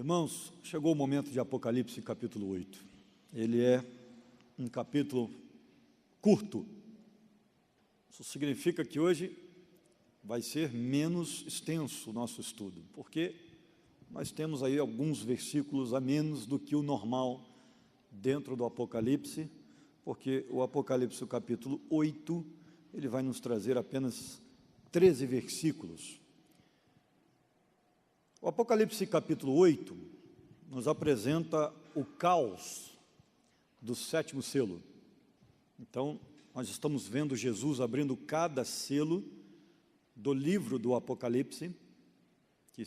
Irmãos, chegou o momento de Apocalipse capítulo 8. Ele é um capítulo curto. Isso significa que hoje vai ser menos extenso o nosso estudo, porque nós temos aí alguns versículos a menos do que o normal dentro do Apocalipse, porque o Apocalipse, o capítulo 8, ele vai nos trazer apenas 13 versículos. O Apocalipse capítulo 8 nos apresenta o caos do sétimo selo. Então, nós estamos vendo Jesus abrindo cada selo do livro do Apocalipse, que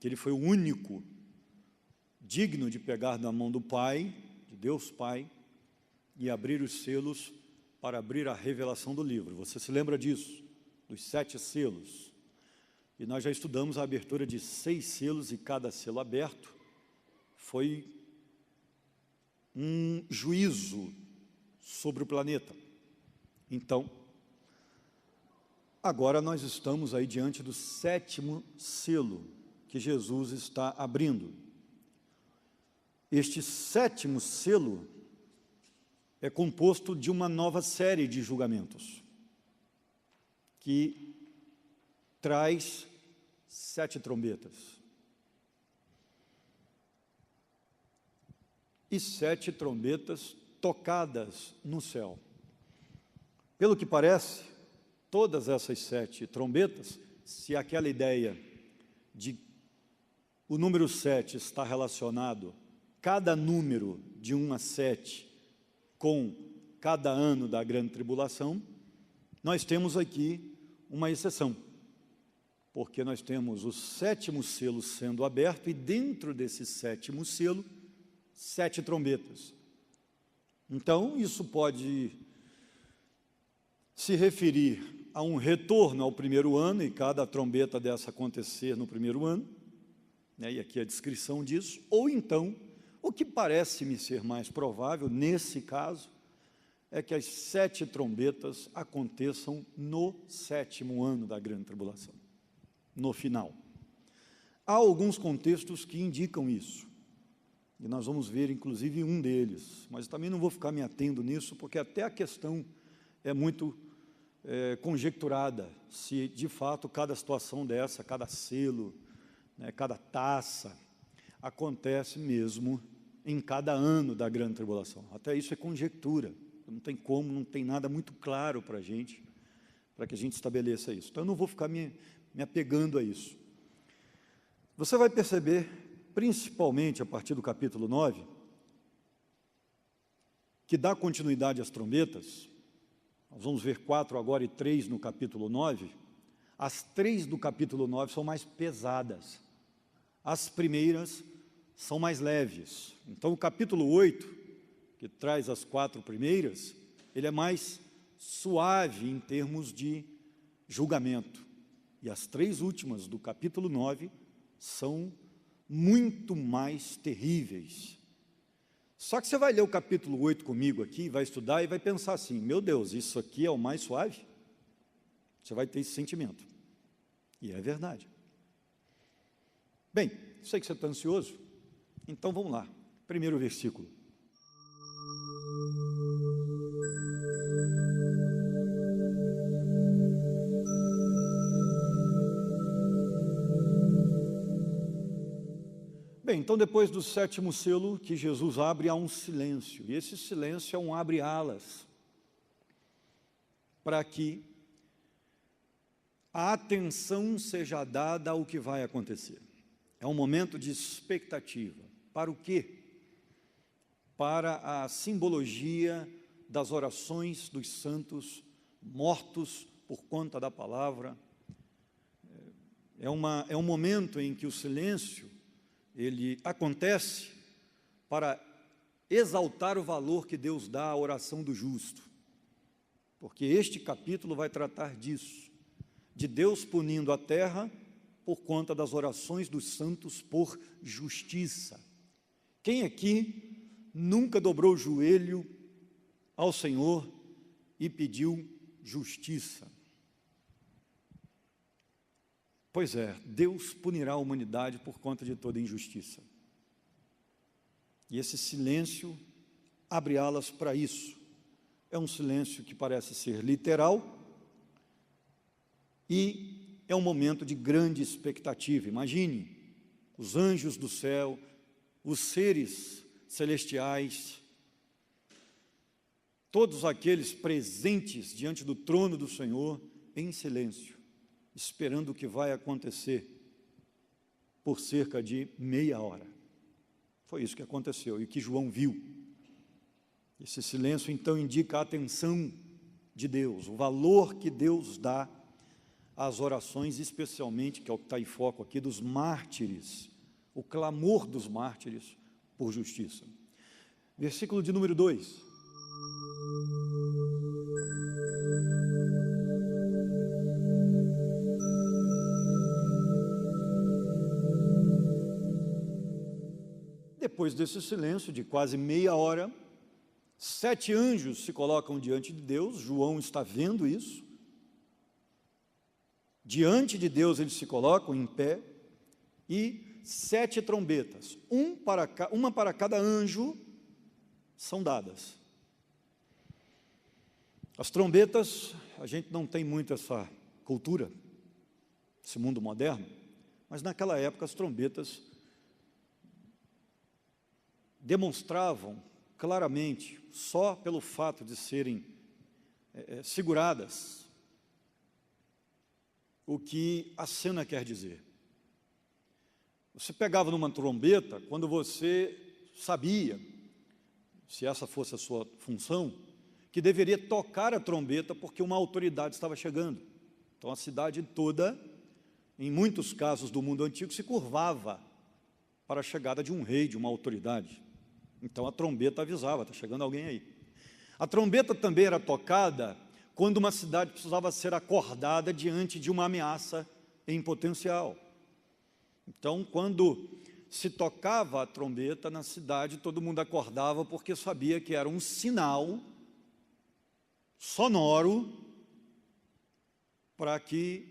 ele foi o único digno de pegar na mão do Pai, de Deus Pai, e abrir os selos para abrir a revelação do livro. Você se lembra disso? Dos 7 selos. E nós já estudamos a abertura de 6 selos, e cada selo aberto foi um juízo sobre o planeta. Então, agora nós estamos aí diante do 7º selo que Jesus está abrindo. Este 7º selo é composto de uma nova série de julgamentos, que traz 7 trombetas e 7 trombetas tocadas no céu. Pelo que parece, todas essas 7 trombetas, se aquela ideia de o número 7 está relacionado, cada número de 1 a 7, com cada ano da grande tribulação, nós temos aqui uma exceção, porque nós temos o 7º selo sendo aberto, e dentro desse 7º selo, 7 trombetas. Então, isso pode se referir a um retorno ao primeiro ano, e cada trombeta dessa acontecer no primeiro ano, né, e aqui a descrição disso, ou então, o que parece-me ser mais provável, nesse caso, é que as 7 trombetas aconteçam no 7º ano da grande tribulação, no final. Há alguns contextos que indicam isso, e nós vamos ver inclusive um deles, mas também não vou ficar me atendo nisso, porque até a questão é muito conjecturada, se de fato cada situação dessa, cada selo, né, cada taça, acontece mesmo em cada ano da grande tribulação. Até isso é conjectura, não tem como, não tem nada muito claro para que a gente estabeleça isso. Então eu não vou ficar me apegando a isso. Você vai perceber, principalmente a partir do capítulo 9, que dá continuidade às trombetas. Nós vamos ver 4 agora e 3 no capítulo 9. As 3 do capítulo 9 são mais pesadas. As primeiras são mais leves. Então o capítulo 8, que traz as 4 primeiras, ele é mais suave em termos de julgamento. E as 3 últimas do capítulo 9 são muito mais terríveis. Só que você vai ler o capítulo 8 comigo aqui, vai estudar e vai pensar assim, meu Deus, isso aqui é o mais suave? Você vai ter esse sentimento. E é verdade. Bem, sei que você está ansioso, então vamos lá. Primeiro versículo. Bem, então depois do 7º selo que Jesus abre, há um silêncio, e esse silêncio é um abre-alas, para que a atenção seja dada ao que vai acontecer. É um momento de expectativa. Para o quê? Para a simbologia das orações dos santos mortos por conta da palavra. É um momento em que o silêncio ele acontece para exaltar o valor que Deus dá à oração do justo. Porque este capítulo vai tratar disso, de Deus punindo a terra por conta das orações dos santos por justiça. Quem aqui nunca dobrou o joelho ao Senhor e pediu justiça? Pois é, Deus punirá a humanidade por conta de toda injustiça. E esse silêncio abre alas para isso. É um silêncio que parece ser literal e é um momento de grande expectativa. Imagine os anjos do céu, os seres celestiais, todos aqueles presentes diante do trono do Senhor, em silêncio, esperando o que vai acontecer por cerca de meia hora. Foi isso que aconteceu e que João viu. Esse silêncio, então, indica a atenção de Deus, o valor que Deus dá às orações, especialmente, que é o que está em foco aqui, dos mártires, o clamor dos mártires por justiça. Versículo de número 2. Depois desse silêncio de quase meia hora, 7 anjos se colocam diante de Deus. João está vendo isso. Diante de Deus eles se colocam em pé, e 7 trombetas, uma para cada anjo, são dadas. As trombetas, a gente não tem muito essa cultura, esse mundo moderno, mas naquela época as trombetas demonstravam claramente, só pelo fato de serem seguradas, o que a cena quer dizer. Você pegava numa trombeta, quando você sabia, se essa fosse a sua função, que deveria tocar a trombeta porque uma autoridade estava chegando. Então a cidade toda, em muitos casos do mundo antigo, se curvava para a chegada de um rei, de uma autoridade. Então a trombeta avisava, está chegando alguém aí. A trombeta também era tocada quando uma cidade precisava ser acordada diante de uma ameaça em potencial. Então, quando se tocava a trombeta na cidade, todo mundo acordava porque sabia que era um sinal sonoro para que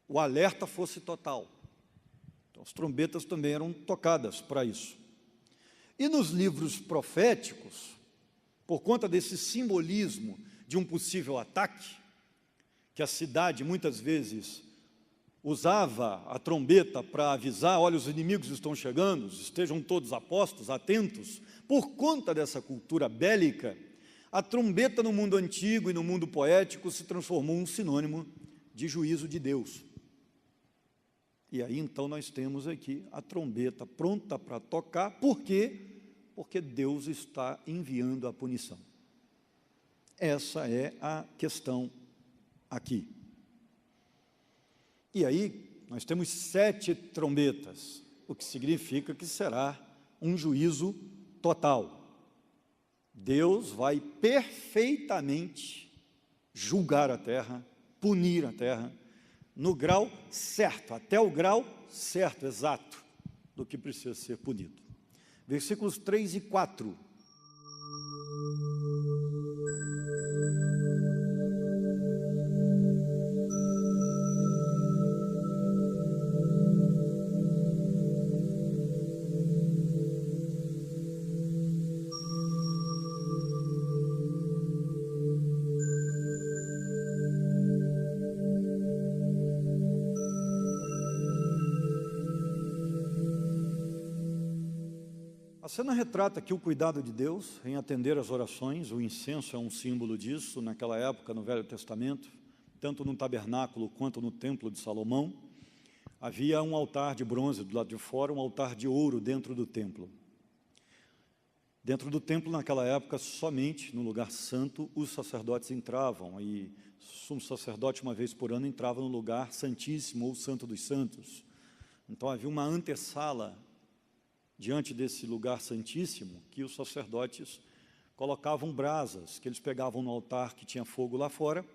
o alerta fosse total. Então, as trombetas também eram tocadas para isso. E nos livros proféticos, por conta desse simbolismo de um possível ataque, que a cidade muitas vezes usava a trombeta para avisar, olha, os inimigos estão chegando, estejam todos apostos, atentos. Por conta dessa cultura bélica, a trombeta no mundo antigo e no mundo poético se transformou em um sinônimo de juízo de Deus. E aí então nós temos aqui a trombeta pronta para tocar. Por quê? Porque Deus está enviando a punição. Essa é a questão aqui. E aí nós temos 7 trombetas, o que significa que será um juízo total. Deus vai perfeitamente julgar a terra, punir a terra, no grau certo, até o grau certo, exato, do que precisa ser punido. Versículos 3 e 4. A cena retrata aqui o cuidado de Deus em atender às orações. O incenso é um símbolo disso. Naquela época, no Velho Testamento, tanto no tabernáculo quanto no templo de Salomão, havia um altar de bronze do lado de fora, um altar de ouro dentro do templo. Dentro do templo, naquela época, somente no lugar santo, os sacerdotes entravam, e o sumo sacerdote, uma vez por ano, entrava no lugar santíssimo, ou santo dos santos. Então havia uma antessala diante desse lugar santíssimo, que os sacerdotes colocavam brasas, que eles pegavam no altar que tinha fogo lá fora,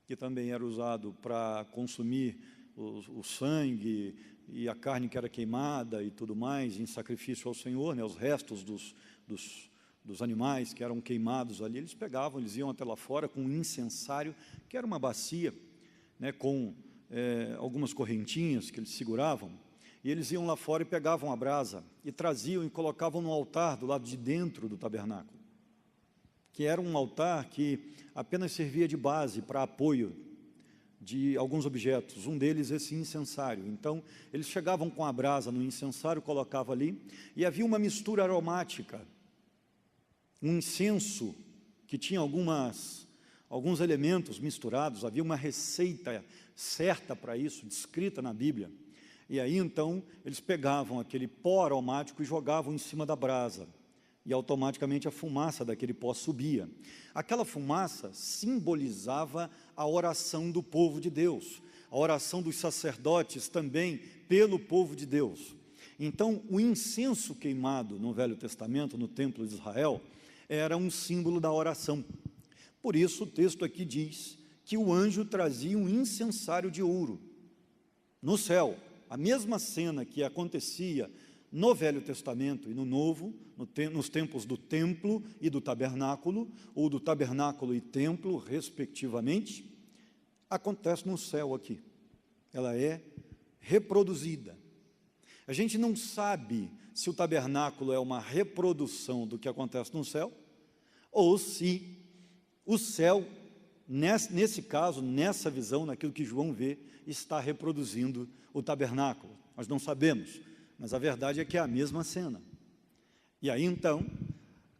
que também era usado para consumir o sangue e a carne que era queimada e tudo mais, em sacrifício ao Senhor, né, os restos dos animais que eram queimados ali, eles iam até lá fora com um incensário, que era uma bacia, né, com algumas correntinhas que eles seguravam, e eles iam lá fora e pegavam a brasa, e traziam e colocavam no altar do lado de dentro do tabernáculo, que era um altar que apenas servia de base para apoio de alguns objetos, um deles esse incensário. Então, eles chegavam com a brasa no incensário, colocavam ali, e havia uma mistura aromática, um incenso que tinha alguns elementos misturados, havia uma receita certa para isso, descrita na Bíblia. E aí, então, eles pegavam aquele pó aromático e jogavam em cima da brasa, e automaticamente a fumaça daquele pó subia. Aquela fumaça simbolizava a oração do povo de Deus, a oração dos sacerdotes também pelo povo de Deus. Então, o incenso queimado no Velho Testamento, no templo de Israel, era um símbolo da oração. Por isso, o texto aqui diz que o anjo trazia um incensário de ouro no céu. A mesma cena que acontecia no Velho Testamento e no Novo, nos tempos do templo e do tabernáculo, ou do tabernáculo e templo, respectivamente, acontece no céu aqui. Ela é reproduzida. A gente não sabe se o tabernáculo é uma reprodução do que acontece no céu, ou se o céu, nesse caso, nessa visão, naquilo que João vê, está reproduzindo o tabernáculo. Nós não sabemos, mas a verdade é que é a mesma cena. E aí, então,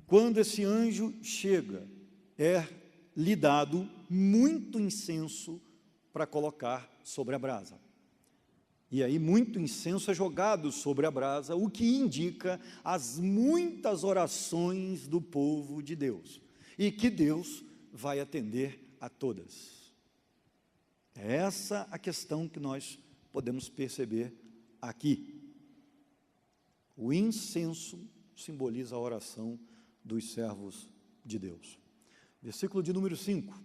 quando esse anjo chega, lhe dado muito incenso para colocar sobre a brasa. E aí, muito incenso é jogado sobre a brasa, o que indica as muitas orações do povo de Deus, e que Deus vai atender a todas. É essa a questão que nós podemos perceber aqui. O incenso simboliza a oração dos servos de Deus. Versículo de número 5.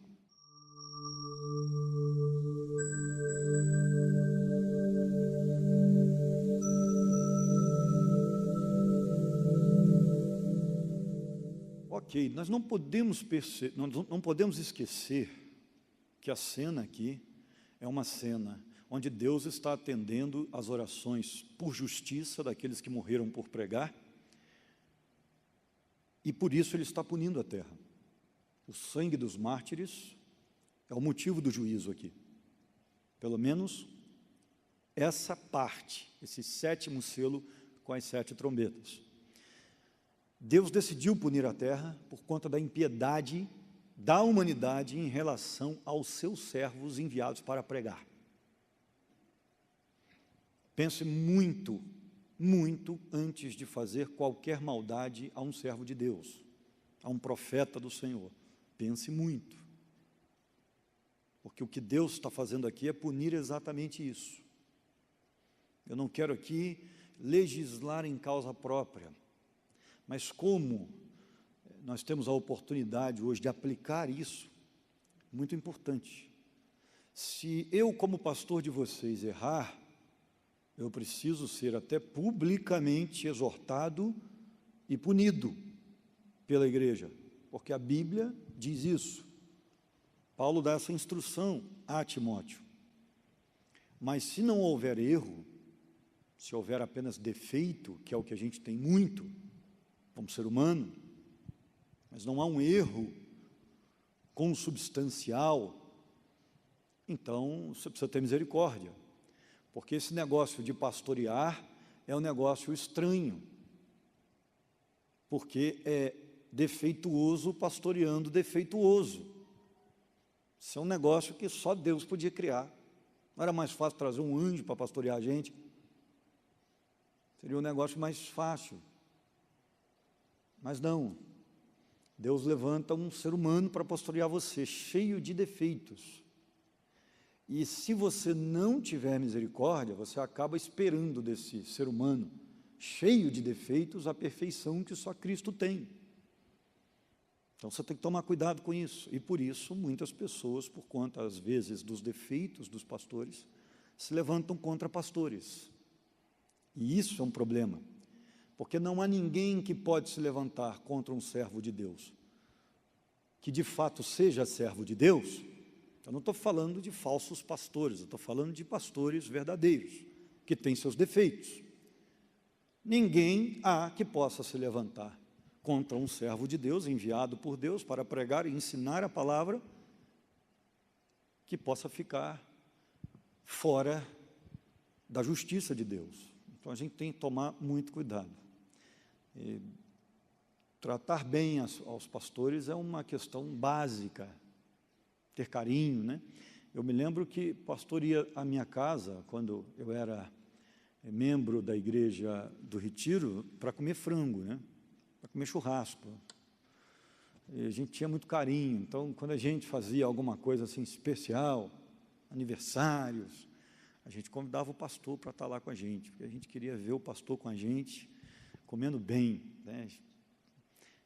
Ok, nós não podemos esquecer que a cena aqui é uma cena onde Deus está atendendo às orações por justiça daqueles que morreram por pregar, e por isso Ele está punindo a terra. O sangue dos mártires é o motivo do juízo aqui. Pelo menos essa parte, esse sétimo selo com as 7 trombetas. Deus decidiu punir a terra por conta da impiedade da humanidade em relação aos seus servos enviados para pregar. Pense muito, muito antes de fazer qualquer maldade a um servo de Deus, a um profeta do Senhor. Pense muito. Porque o que Deus está fazendo aqui é punir exatamente isso. Eu não quero aqui legislar em causa própria, mas como nós temos a oportunidade hoje de aplicar isso, muito importante. Se eu, como pastor de vocês, errar, eu preciso ser até publicamente exortado e punido pela igreja, porque a Bíblia diz isso. Paulo dá essa instrução a Timóteo. Mas se não houver erro, se houver apenas defeito, que é o que a gente tem muito, como ser humano, mas não há um erro consubstancial, então você precisa ter misericórdia, porque esse negócio de pastorear é um negócio estranho, porque é defeituoso pastoreando defeituoso. Isso é um negócio que só Deus podia criar. Não era mais fácil trazer um anjo para pastorear a gente? Seria um negócio mais fácil. Mas não. Deus levanta um ser humano para pastorear você, cheio de defeitos. E se você não tiver misericórdia, você acaba esperando desse ser humano, cheio de defeitos, a perfeição que só Cristo tem. Então você tem que tomar cuidado com isso. E por isso, muitas pessoas, por conta, às vezes, dos defeitos dos pastores, se levantam contra pastores. E isso é um problema, porque não há ninguém que pode se levantar contra um servo de Deus, que de fato seja servo de Deus, Eu não estou falando de falsos pastores, eu estou falando de pastores verdadeiros, que têm seus defeitos. Ninguém há que possa se levantar contra um servo de Deus, enviado por Deus para pregar e ensinar a palavra, que possa ficar fora da justiça de Deus. Então a gente tem que tomar muito cuidado. E tratar bem aos pastores é uma questão básica, ter carinho, né? Eu me lembro que o pastor ia à minha casa, quando eu era membro da igreja do Retiro, para comer frango, né? Para comer churrasco. E a gente tinha muito carinho, então quando a gente fazia alguma coisa assim especial, aniversários, a gente convidava o pastor para estar lá com a gente, porque a gente queria ver o pastor com a gente, comendo bem, né?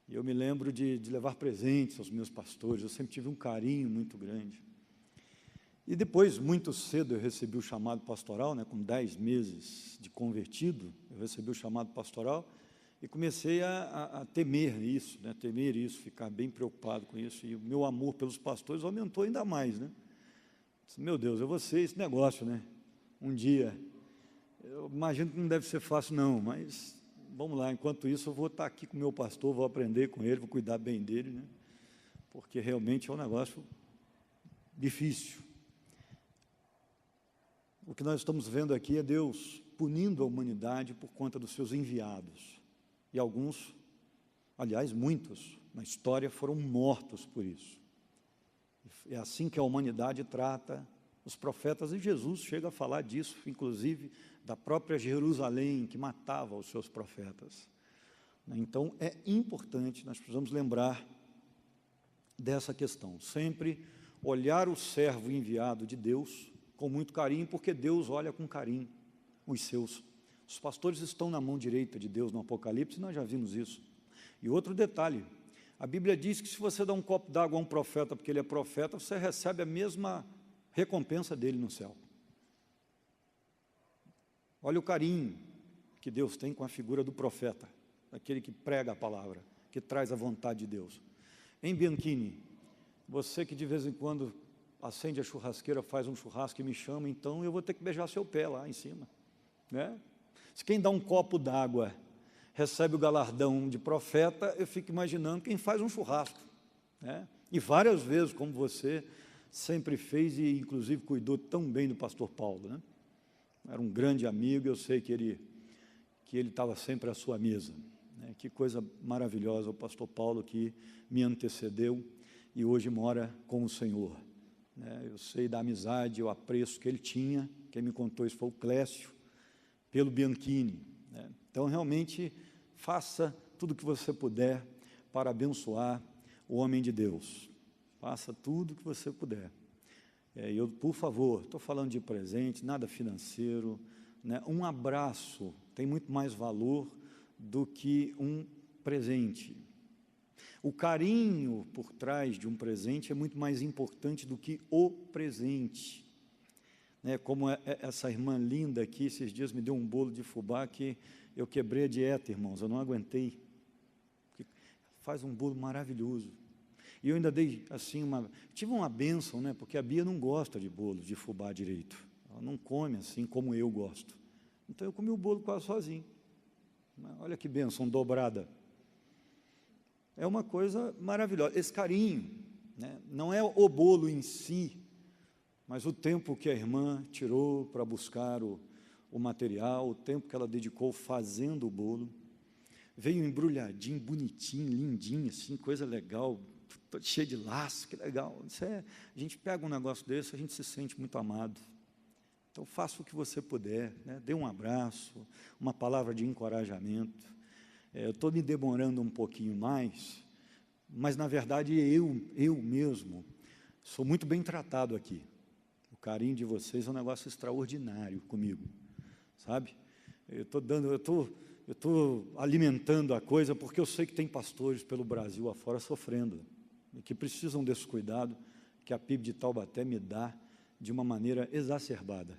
E eu me lembro de levar presentes aos meus pastores, eu sempre tive um carinho muito grande. E depois, muito cedo, eu recebi o chamado pastoral, né, com 10 meses de convertido, eu recebi o chamado pastoral e comecei a temer isso, né, ficar bem preocupado com isso, e o meu amor pelos pastores aumentou ainda mais, né? Disse, meu Deus, eu vou ser esse negócio, né? Um dia, eu imagino que não deve ser fácil não, mas vamos lá, enquanto isso eu vou estar aqui com o meu pastor, vou aprender com ele, vou cuidar bem dele, né? Porque realmente é um negócio difícil. O que nós estamos vendo aqui é Deus punindo a humanidade por conta dos seus enviados. E alguns, aliás, muitos, na história foram mortos por isso. É assim que a humanidade trata os profetas, e Jesus chega a falar disso, inclusive da própria Jerusalém, que matava os seus profetas. Então, é importante, nós precisamos lembrar dessa questão, sempre olhar o servo enviado de Deus com muito carinho, porque Deus olha com carinho os seus. Os pastores estão na mão direita de Deus no Apocalipse, nós já vimos isso. E outro detalhe, a Bíblia diz que se você dá um copo d'água a um profeta, porque ele é profeta, você recebe a mesma recompensa dele no céu. Olha o carinho que Deus tem com a figura do profeta, aquele que prega a palavra, que traz a vontade de Deus. Em Bianchini, você que de vez em quando acende a churrasqueira, faz um churrasco e me chama, então eu vou ter que beijar seu pé lá em cima, né? Se quem dá um copo d'água recebe o galardão de profeta, eu fico imaginando quem faz um churrasco, né? E várias vezes, como você sempre fez e inclusive cuidou tão bem do pastor Paulo, né? Era um grande amigo, eu sei que ele estava sempre à sua mesa, né? Que coisa maravilhosa, o pastor Paulo que me antecedeu e hoje mora com o Senhor, né? Eu sei da amizade, o apreço que ele tinha, quem me contou isso foi o Clécio, pelo Bianchini, né? Então, realmente, faça tudo o que você puder para abençoar o homem de Deus. Faça tudo o que você puder. Eu, por favor, estou falando de presente, nada financeiro, né? Um abraço tem muito mais valor do que um presente. O carinho por trás de um presente é muito mais importante do que o presente. Né, como essa irmã linda aqui, esses dias me deu um bolo de fubá que eu quebrei a dieta, irmãos, eu não aguentei. Faz um bolo maravilhoso. E eu ainda dei, assim, tive uma bênção, né, porque a Bia não gosta de bolo de fubá direito. Ela não come assim como eu gosto. Então eu comi o bolo quase sozinho. Olha que bênção dobrada. É uma coisa maravilhosa. Esse carinho, né, não é o bolo em si, mas o tempo que a irmã tirou para buscar o material, o tempo que ela dedicou fazendo o bolo, veio embrulhadinho, bonitinho, lindinho, assim, coisa legal, cheio de laço, que legal. A gente pega um negócio desse, a gente se sente muito amado. Então, faça o que você puder, né? Dê um abraço, uma palavra de encorajamento. Eu estou me demorando um pouquinho mais, mas, na verdade, eu mesmo sou muito bem tratado aqui. O carinho de vocês é um negócio extraordinário comigo, sabe? Eu estou alimentando a coisa porque eu sei que tem pastores pelo Brasil afora sofrendo e que precisam desse cuidado que a PIB de Taubaté me dá de uma maneira exacerbada.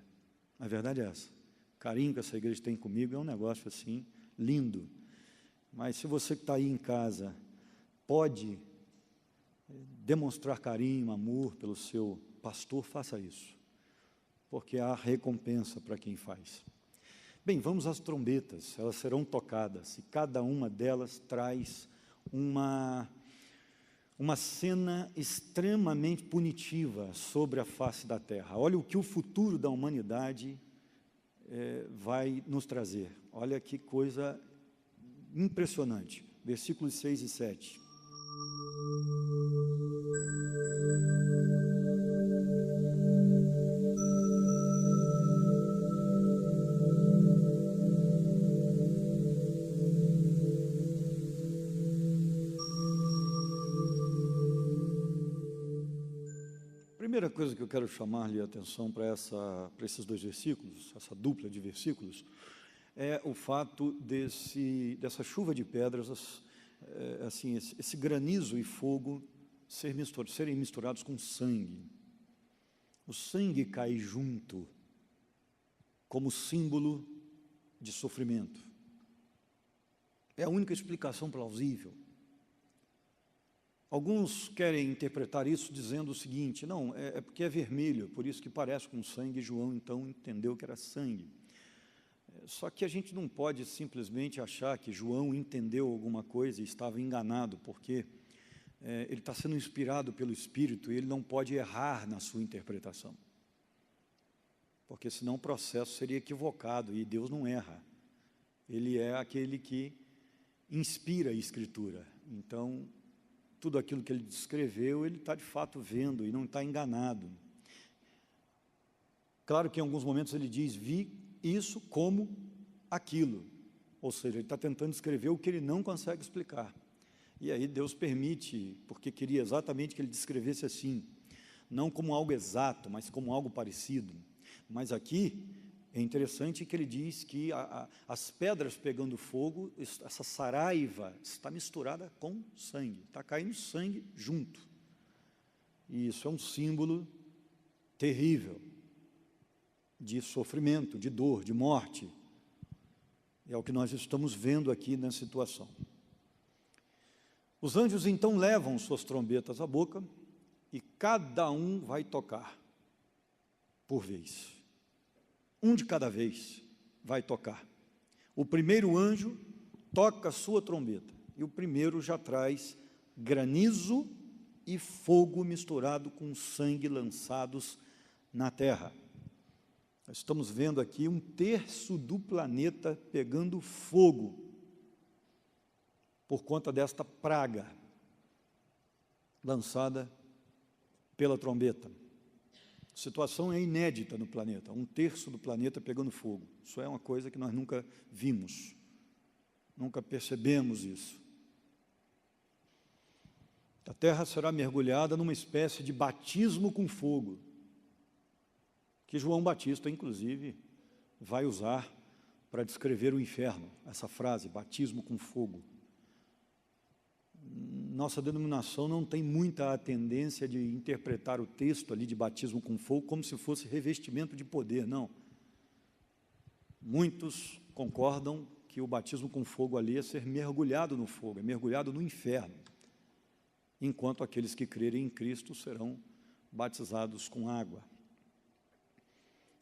A verdade é essa. O carinho que essa igreja tem comigo é um negócio assim lindo. Mas se você que está aí em casa pode demonstrar carinho, amor pelo seu pastor, faça isso, porque há recompensa para quem faz. Bem, vamos às trombetas, elas serão tocadas, e cada uma delas traz uma cena extremamente punitiva sobre a face da terra. Olha o que o futuro da humanidade vai nos trazer. Olha que coisa impressionante. Versículos 6 e 7. Primeira coisa que eu quero chamar-lhe a atenção para esses dois versículos, essa dupla de versículos, é o fato dessa chuva de pedras, assim, esse granizo e fogo serem misturados com sangue. O sangue cai junto, como símbolo de sofrimento. É a única explicação plausível. Alguns querem interpretar isso dizendo o seguinte: não, é porque é vermelho, por isso que parece com sangue, e João então entendeu que era sangue. Só que a gente não pode simplesmente achar que João entendeu alguma coisa e estava enganado, porque ele está sendo inspirado pelo Espírito e ele não pode errar na sua interpretação. Porque senão o processo seria equivocado, e Deus não erra. Ele é aquele que inspira a Escritura. Então, tudo aquilo que ele descreveu, ele está de fato vendo e não está enganado. Claro que em alguns momentos ele diz: vi isso como aquilo. Ou seja, ele está tentando descrever o que ele não consegue explicar. E aí Deus permite, porque queria exatamente que ele descrevesse assim, não como algo exato, mas como algo parecido. Mas aqui é interessante que ele diz que as pedras pegando fogo, essa saraiva está misturada com sangue, está caindo sangue junto. E isso é um símbolo terrível de sofrimento, de dor, de morte. É o que nós estamos vendo aqui na situação. Os anjos então levam suas trombetas à boca e cada um vai tocar por vez. Um de cada vez vai tocar. O primeiro anjo toca a sua trombeta, e o primeiro já traz granizo e fogo misturado com sangue lançados na terra. Nós estamos vendo aqui 1/3 do planeta pegando fogo por conta desta praga lançada pela trombeta. A situação é inédita no planeta, 1/3 do planeta pegando fogo. Isso é uma coisa que nós nunca vimos, nunca percebemos isso. A terra será mergulhada numa espécie de batismo com fogo, que João Batista, inclusive, vai usar para descrever o inferno, essa frase, batismo com fogo. Nossa denominação não tem muita tendência de interpretar o texto ali de batismo com fogo como se fosse revestimento de poder, não. Muitos concordam que o batismo com fogo ali é ser mergulhado no fogo, é mergulhado no inferno, enquanto aqueles que crerem em Cristo serão batizados com água.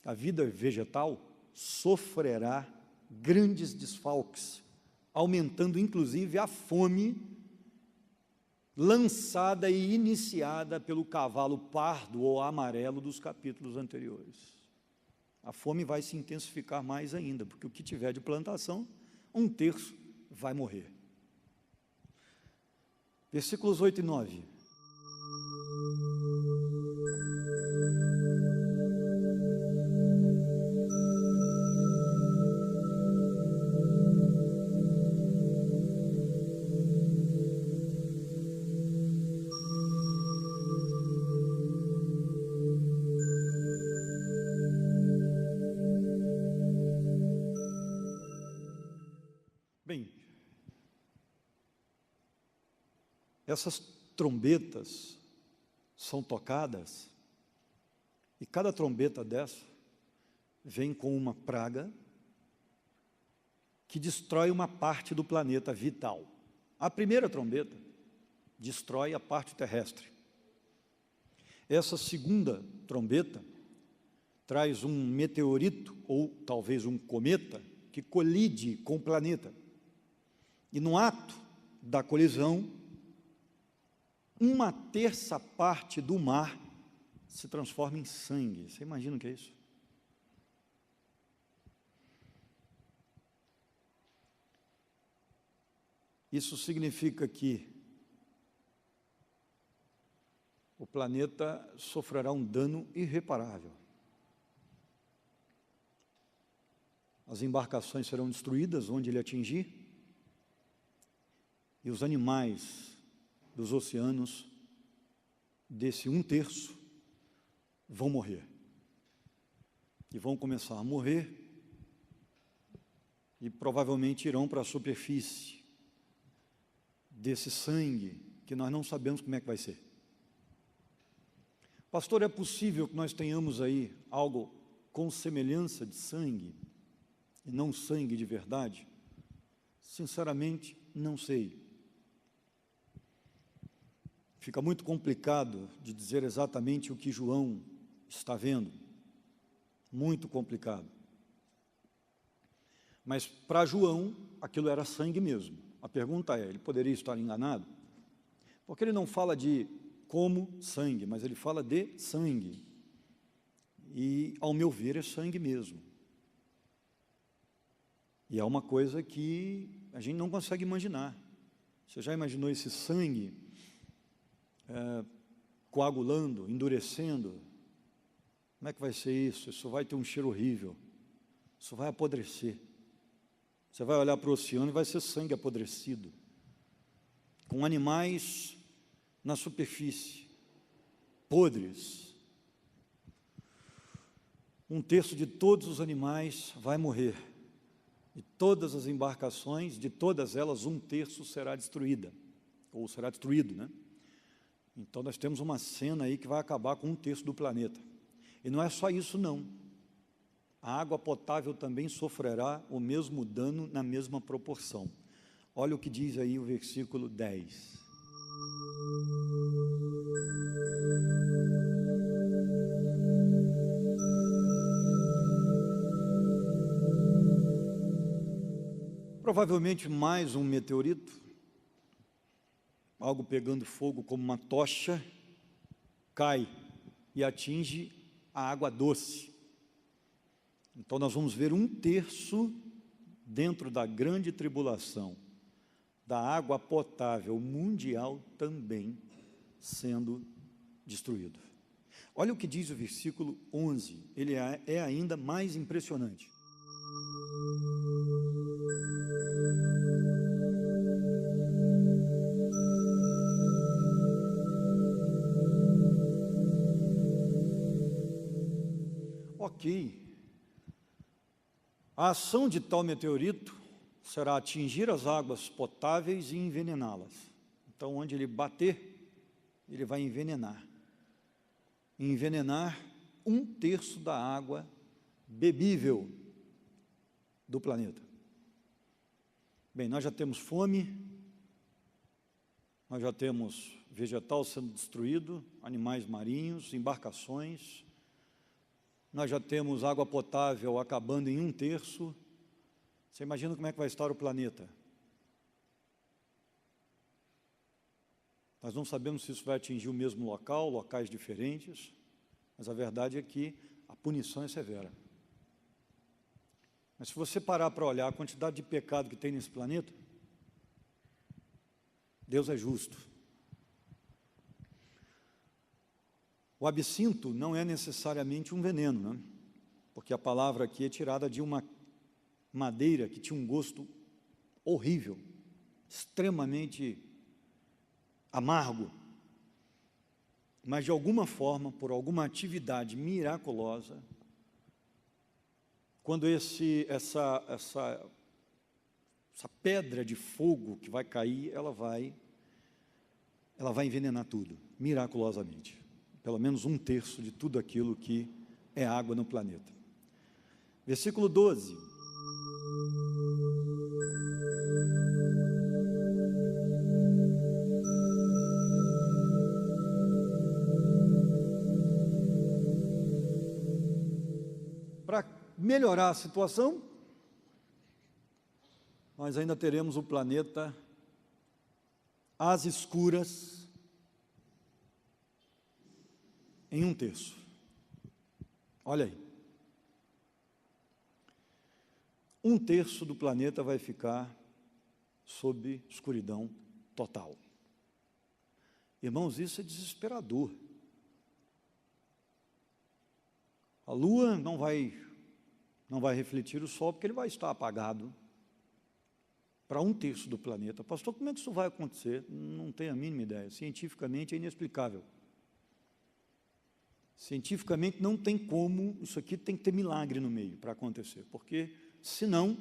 A vida vegetal sofrerá grandes desfalques, aumentando inclusive a fome lançada e iniciada pelo cavalo pardo ou amarelo dos capítulos anteriores. A fome vai se intensificar mais ainda, porque o que tiver de plantação, 1/3 vai morrer. Versículos 8 e 9. Essas trombetas são tocadas, e cada trombeta dessa vem com uma praga que destrói uma parte do planeta vital. A primeira trombeta destrói a parte terrestre. Essa segunda trombeta traz um meteorito, ou talvez um cometa, que colide com o planeta. E no ato da colisão, 1/3 parte do mar se transforma em sangue. Você imagina o que é isso? Isso significa que o planeta sofrerá um dano irreparável. As embarcações serão destruídas onde ele atingir, e os animais dos oceanos, desse 1/3, vão morrer. E vão começar a morrer, e provavelmente irão para a superfície desse sangue, que nós não sabemos como é que vai ser. Pastor, é possível que nós tenhamos aí algo com semelhança de sangue, e não sangue de verdade? Sinceramente, não sei. Fica muito complicado de dizer exatamente o que João está vendo. Muito complicado. Mas para João, aquilo era sangue mesmo. A pergunta é, ele poderia estar enganado? Porque ele não fala de como sangue, mas ele fala de sangue. E, ao meu ver, é sangue mesmo. E é uma coisa que a gente não consegue imaginar. Você já imaginou esse sangue coagulando, endurecendo? Como é que vai ser isso? Isso vai ter um cheiro horrível. Isso vai apodrecer. Você vai olhar para o oceano e vai ser sangue apodrecido, com animais na superfície, podres. 1/3 de todos os animais vai morrer. E todas as embarcações, de todas elas, 1/3 será destruída, ou será destruído, né? Então nós temos uma cena aí que vai acabar com 1/3 do planeta. E não é só isso não. A água potável também sofrerá o mesmo dano na mesma proporção. Olha o que diz aí o versículo 10. Provavelmente mais um meteorito, algo pegando fogo como uma tocha, cai e atinge a água doce. Então nós vamos ver 1/3 dentro da grande tribulação, da água potável mundial também sendo destruído. Olha o que diz o versículo 11, ele é ainda mais impressionante. Ok, a ação de tal meteorito será atingir as águas potáveis e envenená-las. Então, onde ele bater, ele vai envenenar. Envenenar 1/3 da água bebível do planeta. Bem, nós já temos fome, nós já temos vegetal sendo destruído, animais marinhos, embarcações, nós já temos água potável acabando em 1/3. Você imagina como é que vai estar o planeta? Nós não sabemos se isso vai atingir o mesmo local, locais diferentes, mas a verdade é que a punição é severa. Mas se você parar para olhar a quantidade de pecado que tem nesse planeta, Deus é justo. O absinto não é necessariamente um veneno, né? Porque a palavra aqui é tirada de uma madeira que tinha um gosto horrível, extremamente amargo. Mas de alguma forma, por alguma atividade miraculosa, quando essa pedra de fogo que vai cair, ela vai envenenar tudo, miraculosamente. Pelo menos 1/3 de tudo aquilo que é água no planeta. Versículo 12. para melhorar a situação, nós ainda teremos o planeta às escuras em 1/3. Olha aí. 1/3 do planeta vai ficar sob escuridão total. Irmãos, isso é desesperador. A lua não vai refletir o sol, porque ele vai estar apagado para 1/3 do planeta. Pastor, como é que isso vai acontecer? Não tenho a mínima ideia. Cientificamente é inexplicável. Cientificamente não tem como, isso aqui tem que ter milagre no meio para acontecer, porque senão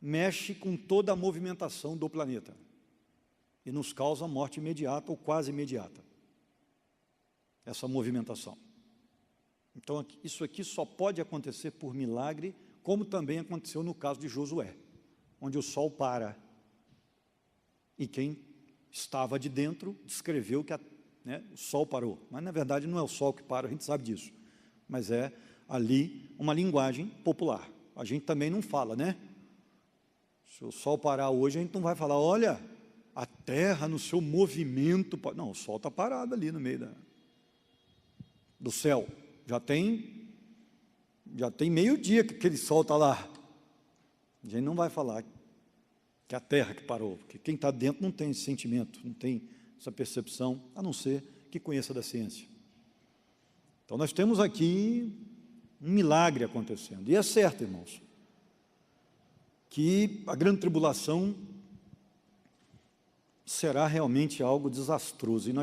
mexe com toda a movimentação do planeta e nos causa morte imediata ou quase imediata, essa movimentação. Então, isso aqui só pode acontecer por milagre, como também aconteceu no caso de Josué, onde o sol para, e quem estava de dentro descreveu que o sol parou, mas na verdade não é o sol que para, a gente sabe disso, mas é ali uma linguagem popular. A gente também não fala, né? Se o sol parar hoje, a gente não vai falar, olha, a terra no seu movimento, não, o sol está parado ali no meio do céu, já tem meio-dia que aquele sol está lá. A gente não vai falar que é a terra que parou, porque quem está dentro não tem esse sentimento, não tem essa percepção, a não ser que conheça da ciência. Então nós temos aqui um milagre acontecendo, e é certo, irmãos, que a grande tribulação será realmente algo desastroso, e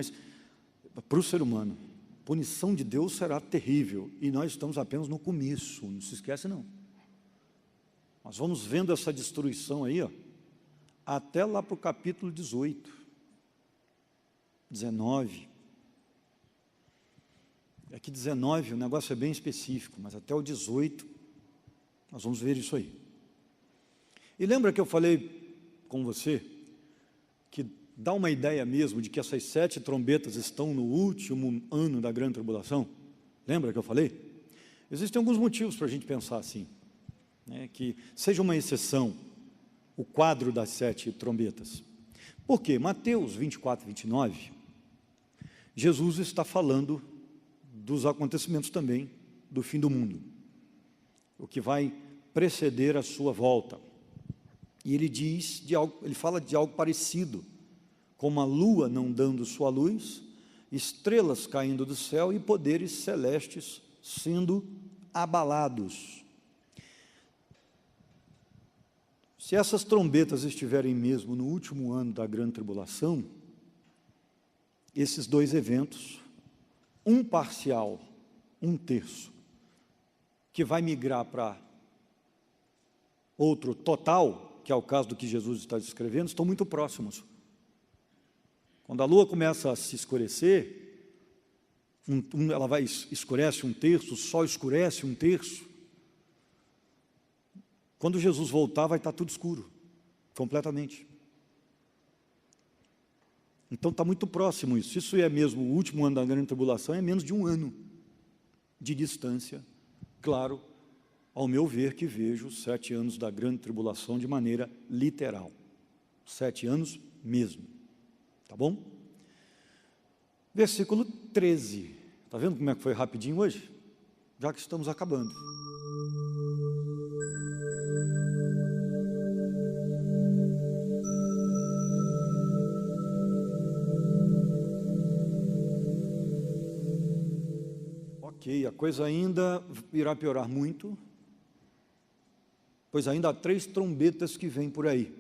para o ser humano, a punição de Deus será terrível, e nós estamos apenas no começo, não se esquece não. Nós vamos vendo essa destruição aí, até lá para o capítulo 18, 19. Aqui 19, o negócio é bem específico, mas até o 18, nós vamos ver isso aí. E lembra que eu falei com você, que dá uma ideia mesmo de que essas 7 trombetas estão no último ano da grande tribulação? Lembra que eu falei? Existem alguns motivos para a gente pensar assim, que seja uma exceção o quadro das 7 trombetas. Por quê? Mateus 24, 29, Jesus está falando dos acontecimentos também do fim do mundo, o que vai preceder a sua volta. E ele fala de algo parecido, como a lua não dando sua luz, estrelas caindo do céu e poderes celestes sendo abalados. Se essas trombetas estiverem mesmo no último ano da grande tribulação, esses 2 eventos, um parcial, 1/3, que vai migrar para outro total, que é o caso do que Jesus está descrevendo, estão muito próximos. Quando a lua começa a se escurecer, ela escurece 1/3, o sol escurece 1/3. Quando Jesus voltar, vai estar tudo escuro, completamente. Então está muito próximo isso. Isso é mesmo o último ano da grande tribulação, é menos de 1 ano de distância. Claro, ao meu ver, que vejo 7 anos da grande tribulação de maneira literal. 7 anos mesmo. Tá bom? Versículo 13. Está vendo como é que foi rapidinho hoje? Já que estamos acabando. Ok, a coisa ainda irá piorar muito, pois ainda há 3 trombetas que vêm por aí.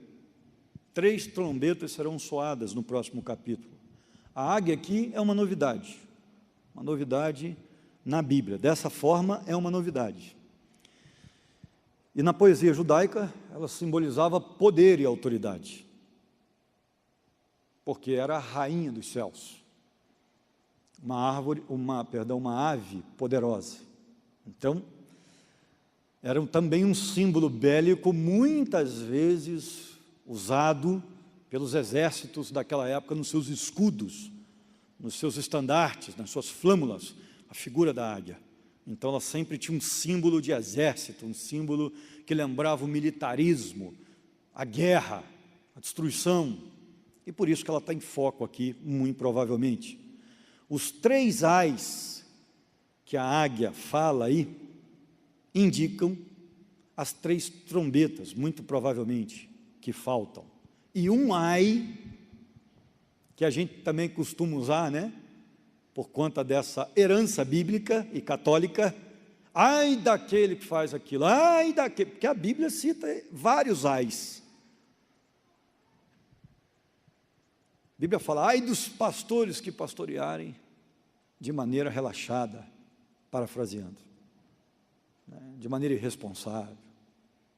3 trombetas serão soadas no próximo capítulo. A águia aqui é uma novidade na Bíblia. Dessa forma, é uma novidade. E na poesia judaica, ela simbolizava poder e autoridade, porque era a rainha dos céus, uma ave poderosa. Então, era também um símbolo bélico, muitas vezes usado pelos exércitos daquela época nos seus escudos, nos seus estandartes, nas suas flâmulas, a figura da águia. Então ela sempre tinha um símbolo de exército, um símbolo que lembrava o militarismo, a guerra, a destruição. E por isso que ela está em foco aqui, muito provavelmente. Os 3 ais que a águia fala aí, indicam as 3 trombetas, muito provavelmente, que faltam. E um ai, que a gente também costuma usar, né? Por conta dessa herança bíblica e católica, ai daquele que faz aquilo, ai daquele, porque a Bíblia cita vários ais. A Bíblia fala, ai dos pastores que pastorearem de maneira relaxada, parafraseando, né, de maneira irresponsável.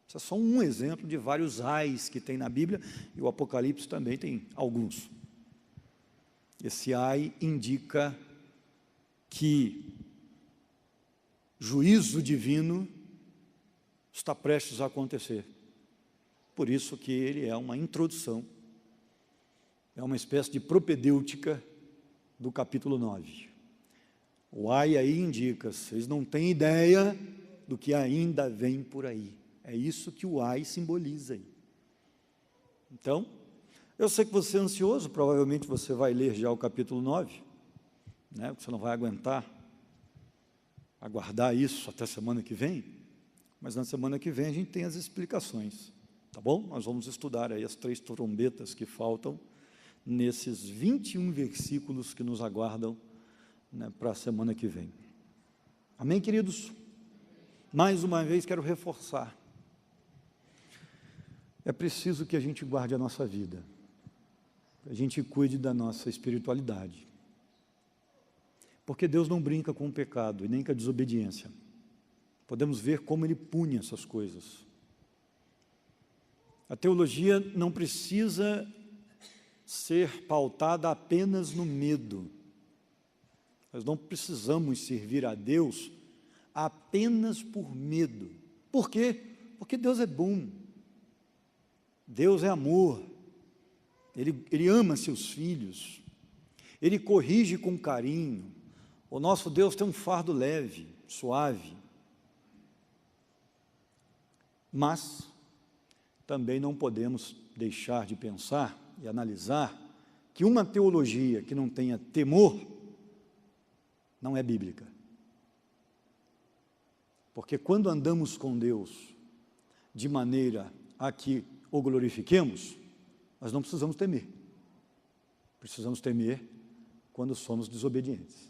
Isso é só um exemplo de vários ais que tem na Bíblia, e o Apocalipse também tem alguns. Esse ai indica que juízo divino está prestes a acontecer. Por isso que ele é uma introdução, é uma espécie de propedêutica do capítulo 9. O ai aí indica, vocês não têm ideia do que ainda vem por aí. É isso que o ai simboliza aí. Então, eu sei que você é ansioso, provavelmente você vai ler já o capítulo 9, né? Você não vai aguardar isso até semana que vem, mas na semana que vem a gente tem as explicações, tá bom? Nós vamos estudar aí as 3 trombetas que faltam, nesses 21 versículos que nos aguardam, né, para a semana que vem. Amém, queridos? Mais uma vez quero reforçar, é preciso que a gente guarde a nossa vida, que a gente cuide da nossa espiritualidade, porque Deus não brinca com o pecado e nem com a desobediência. Podemos ver como Ele pune essas coisas. A teologia não precisa ser pautada apenas no medo. Nós não precisamos servir a Deus apenas por medo. Por quê? Porque Deus é bom. Deus é amor. Ele ama seus filhos. Ele corrige com carinho. O nosso Deus tem um fardo leve, suave. Mas também não podemos deixar de pensar e analisar que uma teologia que não tenha temor não é bíblica. Porque quando andamos com Deus de maneira a que o glorifiquemos, nós não precisamos temer. Precisamos temer quando somos desobedientes.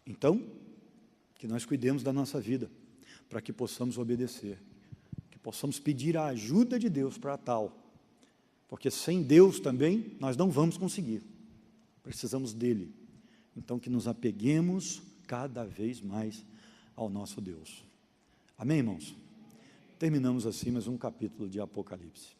Então, que nós cuidemos da nossa vida, para que possamos obedecer, que possamos pedir a ajuda de Deus para tal, porque sem Deus também nós não vamos conseguir, precisamos dEle. Então, que nos apeguemos cada vez mais ao nosso Deus. Amém, irmãos? Terminamos assim mais um capítulo de Apocalipse.